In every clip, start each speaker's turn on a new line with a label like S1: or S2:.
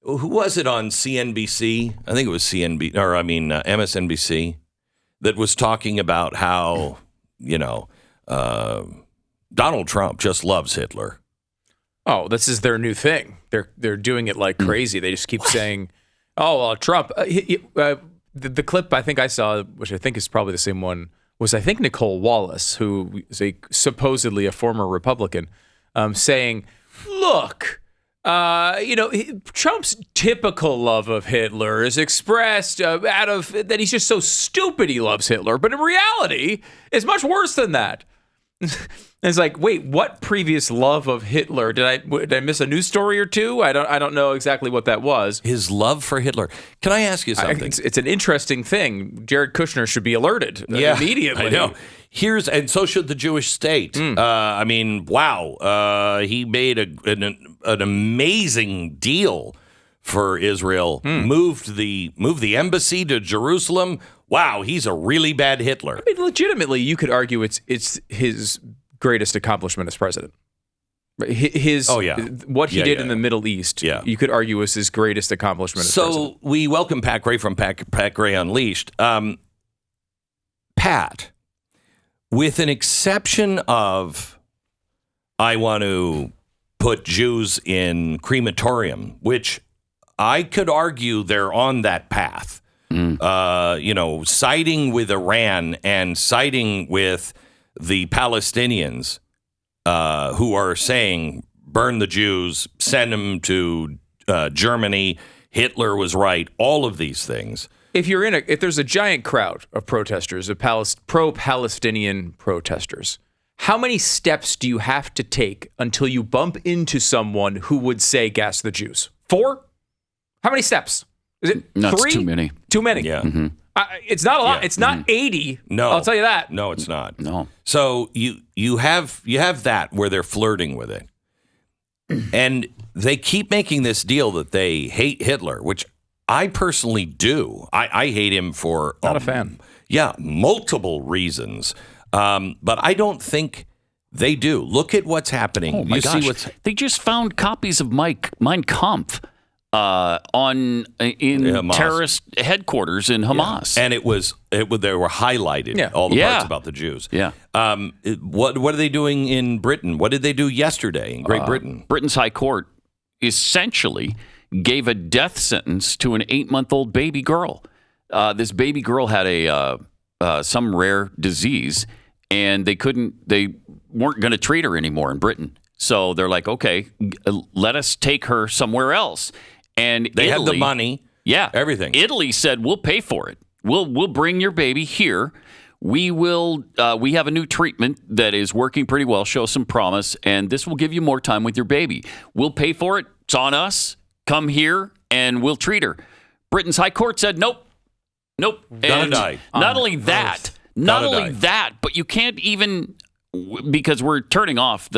S1: who was it on CNBC? I think it was MSNBC that was talking about how, Donald Trump just loves Hitler.
S2: Oh, this is their new thing. They're doing it like crazy. They just keep saying, "Oh, well, Trump." The clip I think I saw, which I think is probably the same one, was I think Nicolle Wallace, who is supposedly a former Republican, saying, "Look, Trump's typical love of Hitler is expressed out of that he's just so stupid he loves Hitler, but in reality, it's much worse than that." It's like, wait, what previous love of Hitler? Did I miss a news story or two? I don't know exactly what that was.
S1: His love for Hitler. Can I ask you something?
S2: It's an interesting thing. Jared Kushner should be alerted immediately.
S1: I know. And so should the Jewish state. Wow. He made an amazing deal for Israel. Moved the embassy to Jerusalem. Wow, he's a really bad Hitler.
S2: I mean, legitimately, you could argue it's his greatest accomplishment as president. What he did in the Middle East, you could argue was his greatest accomplishment as president.
S1: So we welcome Pat Gray from Pat Gray Unleashed. Pat, with an exception of I want to put Jews in crematorium, which I could argue they're on that path. Siding with Iran and siding with the Palestinians who are saying, burn the Jews, send them to Germany, Hitler was right, all of these things.
S2: If there's a giant crowd of protesters, of pro-Palestinian protesters, how many steps do you have to take until you bump into someone who would say gas the Jews? 4? How many steps? Is it 3?
S3: That's too many.
S2: Too many.
S1: Yeah.
S3: Mm-hmm.
S2: It's not a lot. It's not 80.
S1: No.
S2: I'll tell you that.
S1: No, it's not.
S3: No.
S1: So you have that where they're flirting with it. And they keep making this deal that they hate Hitler, which I personally do. I hate him for
S2: not a fan.
S1: Yeah, multiple reasons. But I don't think they do. Look at what's happening.
S3: Oh my gosh. They just found copies of Mein Kampf in terrorist headquarters in Hamas,
S1: and they were highlighted all the parts about the Jews.
S3: Yeah.
S1: What are they doing in Britain? What did they do yesterday in Great Britain?
S3: Britain's High Court essentially gave a death sentence to an 8-month-old baby girl. This baby girl had some rare disease, and they weren't going to treat her anymore in Britain. So they're like, okay, let us take her somewhere else. And
S1: they
S3: Italy,
S1: had the money, everything.
S3: Italy said, we'll pay for it. We'll bring your baby here. We will. We have a new treatment that is working pretty well. Show some promise, and this will give you more time with your baby. We'll pay for it. It's on us. Come here, and we'll treat her. Britain's High Court said, nope.
S1: Gotta die.
S3: Not only that, but you can't even, because we're turning off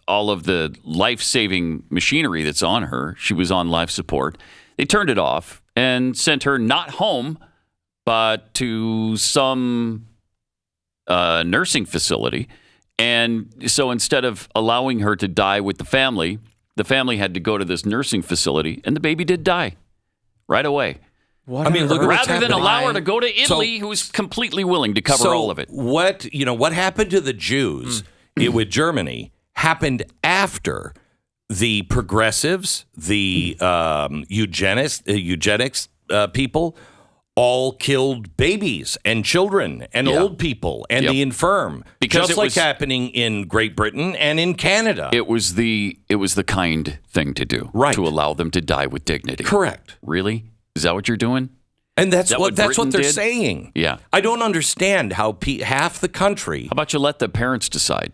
S3: all of the life-saving machinery that's on her. She was on life support. They turned it off and sent her not home, but to some nursing facility. And so instead of allowing her to die with the family had to go to this nursing facility, and the baby did die right away.
S1: Look at
S3: rather than allow her to go to Italy, who's completely willing to cover all of it.
S1: What happened to the Jews with Germany happened after the progressives, the eugenics people, all killed babies and children and old people and the infirm, because just like happening in Great Britain and in Canada.
S3: It was the kind thing to do,
S1: right? To
S3: allow them to die with dignity.
S1: Correct.
S3: Really? Is that what you're doing?
S1: And that's what they're saying.
S3: Yeah.
S1: I don't understand how half the country.
S3: How about you let the parents decide?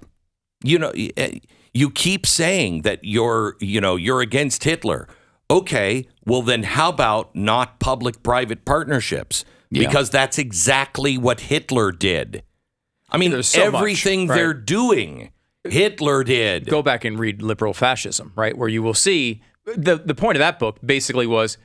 S1: You keep saying that you're against Hitler. Okay, well then how about not public-private partnerships?
S3: Yeah.
S1: Because that's exactly what Hitler did. I mean, everything they're doing, Hitler did.
S2: Go back and read Liberal Fascism, right? Where you will see the point of that book basically was,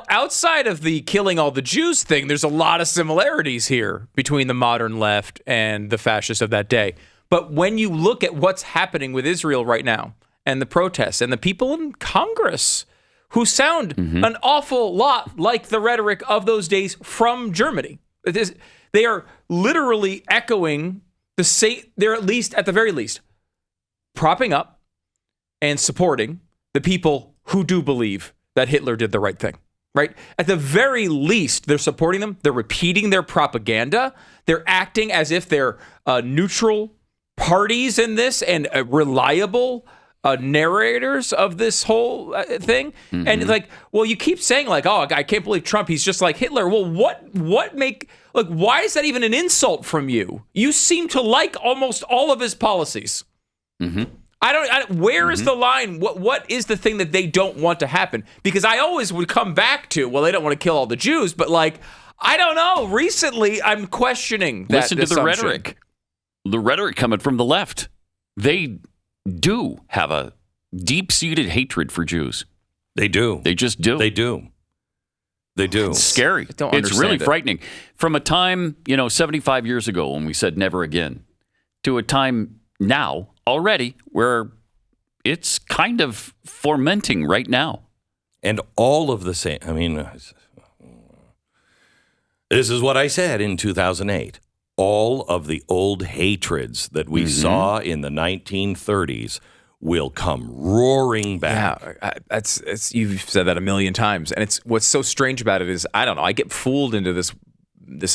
S2: outside of the killing all the Jews thing, there's a lot of similarities here between the modern left and the fascists of that day. But when you look at what's happening with Israel right now and the protests and the people in Congress who sound an awful lot like the rhetoric of those days from Germany. They are literally echoing the same. They're at the very least, propping up and supporting the people who do believe that Hitler did the right thing, right? At the very least, they're supporting them. They're repeating their propaganda. They're acting as if they're neutral parties in this and reliable narrators of this whole thing. And like, well, you keep saying like, oh, I can't believe Trump. He's just like Hitler. Well, why is that even an insult from you? You seem to like almost all of his policies. Where is the line? What is the thing that they don't want to happen? Because I always would come back to, well, they don't want to kill all the Jews, but like, I don't know. Recently, I'm questioning that
S3: Listen to the rhetoric. The rhetoric coming from the left. They do have a deep-seated hatred for Jews.
S1: They do.
S3: They just do.
S1: They do. They do.
S3: It's scary. It's really frightening. From a time, 75 years ago when we said never again, to a time now already where it's kind of fomenting right now.
S1: And all of the same, this is what I said in 2008. All of the old hatreds that we saw in the 1930s will come roaring back.
S2: Yeah, you've said that a million times, and it's what's so strange about it is I don't know. I get fooled into this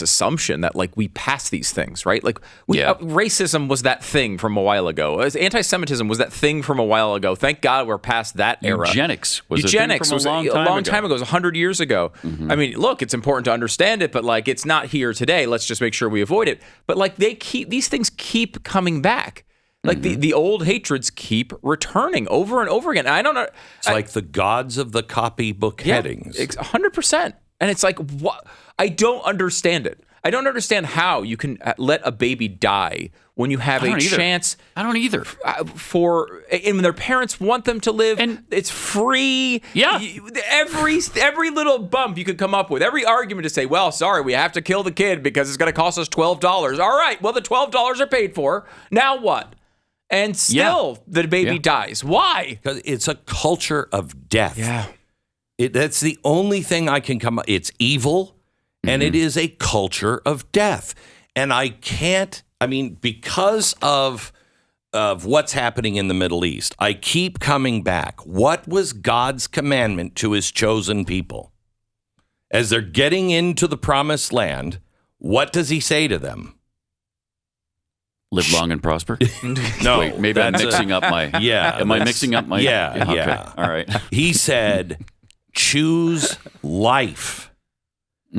S2: assumption that like we pass these things, right? Like racism was that thing from a while ago. Anti-Semitism was that thing from a while ago. Thank God we're past that era.
S3: Eugenics was a long time ago.
S2: It was 100 years ago. I mean, look, it's important to understand it, but like it's not here today. Let's just make sure we avoid it. But like these things keep coming back. Like the old hatreds keep returning over and over again. I don't know.
S1: It's like the gods of the copybook headings.
S2: 100%. And it's like, what? I don't understand it. I don't understand how you can let a baby die when you have a chance.
S3: I don't either.
S2: And when their parents want them to live, and it's free.
S3: Yeah.
S2: Every little bump you could come up with, every argument to say, well, sorry, we have to kill the kid because it's going to cost us $12. All right, well, the $12 are paid for. Now what? And still the baby dies. Why?
S1: Because it's a culture of death.
S2: Yeah.
S1: That's the only thing I can come up. It's evil, and it is a culture of death. And I can't, because of what's happening in the Middle East, I keep coming back. What was God's commandment to his chosen people? As they're getting into the promised land, what does he say to them?
S3: Live long and prosper?
S1: No.
S3: Wait, maybe I'm mixing up my...
S1: Yeah.
S3: Am I mixing up my...
S1: Yeah.
S3: Okay. All right.
S1: He said... Choose life.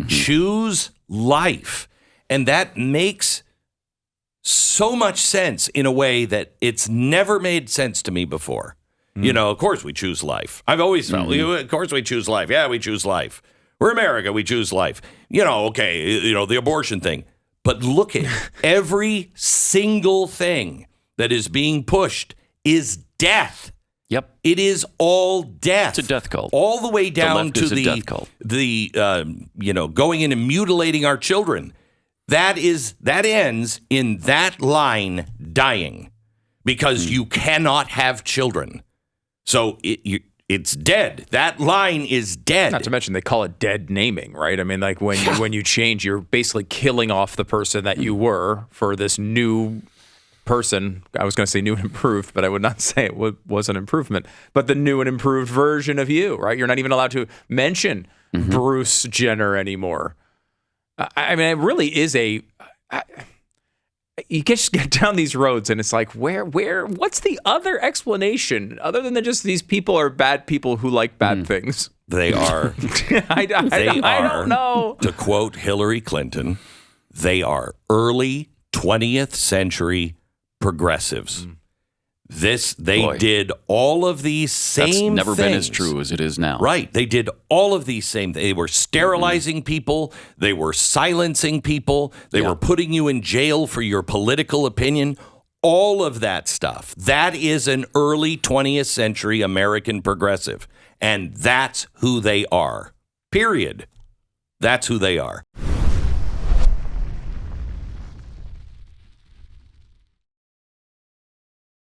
S1: Choose life. And that makes so much sense in a way that it's never made sense to me before. Of course we choose life. I've always felt, of course we choose life. Yeah, we choose life. We're America, we choose life. The abortion thing. But look at every single thing that is being pushed is death.
S3: Yep.
S1: It is all death.
S3: It's a death cult.
S1: All the way down to
S3: death cult.
S1: Going in and mutilating our children. That ends in that line dying because you cannot have children. So it's dead. That line is dead.
S2: Not to mention they call it dead naming, right? I mean, like when you change, you're basically killing off the person that you were for this new person. I was going to say new and improved, but I would not say it was an improvement. But the new and improved version of you, right? You're not even allowed to mention Bruce Jenner anymore. I mean, it really is you just get down these roads and it's like, what's the other explanation other than that just these people are bad people who like bad things?
S1: They are.
S2: I don't know.
S1: To quote Hillary Clinton, they are early 20th century progressives. They did all of these same things.
S3: That's never been as true as it is now.
S1: Right. They did all of these same things. They were sterilizing people. They were silencing people. They were putting you in jail for your political opinion. All of that stuff. That is an early 20th century American progressive. And that's who they are. Period. That's who they are.